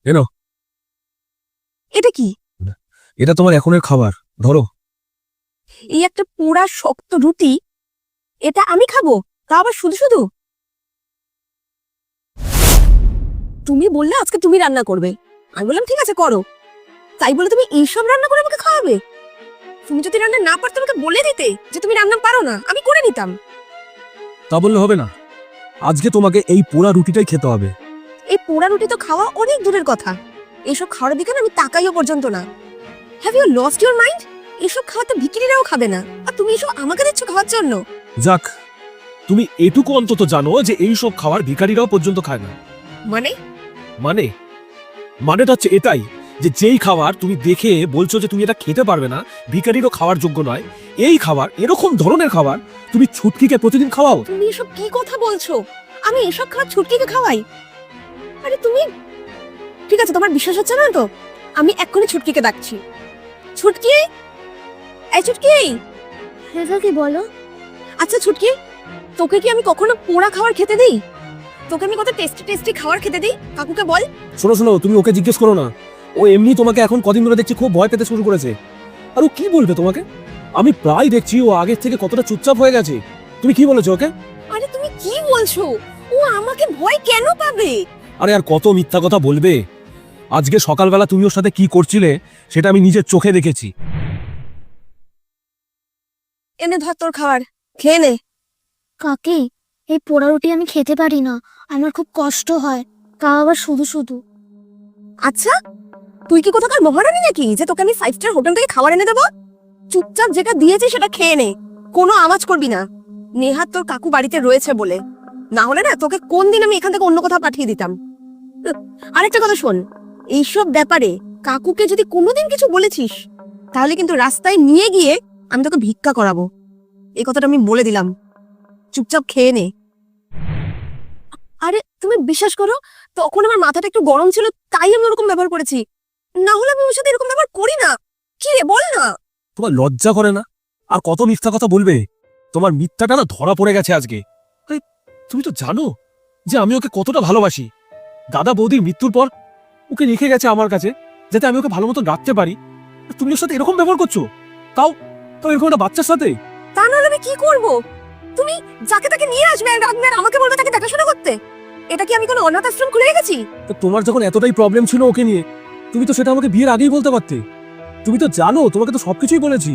এনো, এটা কি? এটা তোমার এখনের খাবার, ধরো। এই একটা পোড়া শক্ত রুটি, এটা আমি খাবো? তা আবার শুধু শুধু? তুমি বললে আজকে তুমি রান্না করবে, আমি বললাম ঠিক আছে করো। তাই বলে তুমি এইসব রান্না করে আমাকে খাওয়াবে? তুমি যদি রান্না না পারতে আমাকে বলে দিতে যে তুমি রান্না পারো না, আমি করে নিতাম। তা বললে হবে না, আজকে তোমাকে এই পোড়া রুটিটাই খেতে হবে। এই পোড়া রুটি তো খাওয়া অনেক দূরের কথা, এসব খাওয়ার দিকে না আমি তাকাইও পর্যন্ত না। Have you lost your mind? এসব খাওয়া তো ভিখিরিরাও খাবে না, আর তুমি এসব আমাকে দিচ্ছ খাওয়ার জন্য। যাক, তুমি এটুকু অন্তত জানো যে এই সব খাবার ভিখারিরাও পর্যন্ত খায় না। মানে? মানে মানেটা হচ্ছে এটাই যে যেই খাবার তুমি দেখে বলছো যে তুমি এটা খেতে পারবে না, ভিখারিরও খাওয়ার যোগ্য নয়, এই খাবার, এরকম ধরনের খাবার তুমি ছুটকিকে প্রতিদিন খাওয়াও। তুমি এসব কি কথা বলছো? আমি এসব খাবার ছুটকিকে খাওয়াই? আরে তুমি, ঠিক আছে তোমার বিশ্বাস হচ্ছে না তো, আমি এক্ষুনি ছুটকিকে ডাকছি। ছুটকি, এই ছুটকি। হ্যাঁ কাকি বলো। আচ্ছা ছুটকি, তোকে কি আমি কখনো পোড়া খাবার খেতে দিই? তোকে আমি কত টেস্টি টেস্টি খাবার খেতে দিই, কাকুকে বল। শোনো শোনো, তুমি ওকে জিজ্ঞেস করো না। ও এমনি তোমাকে এখন কদিন ধরে দেখছি খুব ভয় পেতে শুরু করেছে। আর ও কি বলবে তোমাকে? আমি প্রায় দেখছি ও আগের থেকে কতটা চুপচাপ হয়ে গেছে। তুমি কি বলেছো ওকে? আরে তুমি কি বলছো? ও আমাকে ভয় কেন পাবে? আরে আর কত মিথ্যা কথা বলবে? আজকে সকালবেলা তুমি ওর সাথে কি করছিলে সেটা আমি নিজের চোখে দেখেছি। এনে ধর তোর খাবার, খেয়ে নে। কাকি, এই পোড়া রুটি আমি খেতে পারি না, আমার খুব কষ্ট হয়, তাও আবার শুধু শুধু। আচ্ছা, তুই কি কোথাকার মহারানী নাকি যে তোকে আমি 5 স্টার হোটেল থেকে খাবার এনে দেবো? চুপচাপ যেটা দিয়েছি সেটা খেয়ে নে, কোনো আওয়াজ করবি না। নেহাত তোর কাকু বাড়িতে রয়েছে বলে, না হলে না তোকে কোন দিন আমি এখান থেকে অন্য কোথাও পাঠিয়ে দিতাম। আরেকটা কথা শোন, এইসব ব্যাপারে কাকুকে যদি কোনোদিন কিছু বলেছিস, তাহলে কিন্তু রাস্তায় নিয়ে গিয়ে আমি তোকে ভিক্ষা করাবো, এই কথাটা আমি বলে দিলাম। চুপচাপ খেয়ে নে। আরে তুমি বিশ্বাস করো, তখন আমার মাথাটা একটু গরম ছিল, তাই আমি ওরকম ব্যবহার করেছি, না হলে আমি ওর সাথে এরকম ব্যবহার করি না। কি রে বল না। তোমার লজ্জা করে না? আর কত মিথ্যা কথা বলবে? তোমার মিথ্যাটা না ধরা পড়ে গেছে আজকে। আরে তুমি তো জানো যে আমি ওকে কতটা ভালোবাসি। দাদা বৌদির মৃত্যুর পর ওকে রেখে গেছে আমার কাছে, যাতে আমি ওকে ভালো মতো রাখতে পারি। আর তুমি ওর সাথে এরকম ব্যবহার করছো, তাও তাও এরকম একটা বাচ্চার সাথে। তা নাহলে আমি কি করব? তুমি যাকে তাকে নিয়ে আসবে আর রাখবে আর আমাকে বলবে তাকে দেখাশোনা করতে? এটা কি আমি কোনো অনাথ আশ্রম খুলে গেছি? তা তোমার যখন এতটাই প্রবলেম ছিল ওকে নিয়ে, তুমি তো সেটা আমাকে বিয়ের আগেই বলতে পারতে। তুমি তো জানো, তোমাকে তো সবকিছুই বলেছি।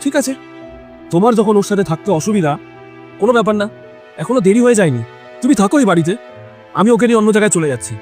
ঠিক আছে, তোমার যখন ওর সাথে থাকতে অসুবিধা, কোনো ব্যাপার না, এখনো দেরি হয়ে যায়নি। তুমি থাকো এই বাড়িতে, আমি ওকে নিয়ে অন্য জায়গায় চলে যাচ্ছি।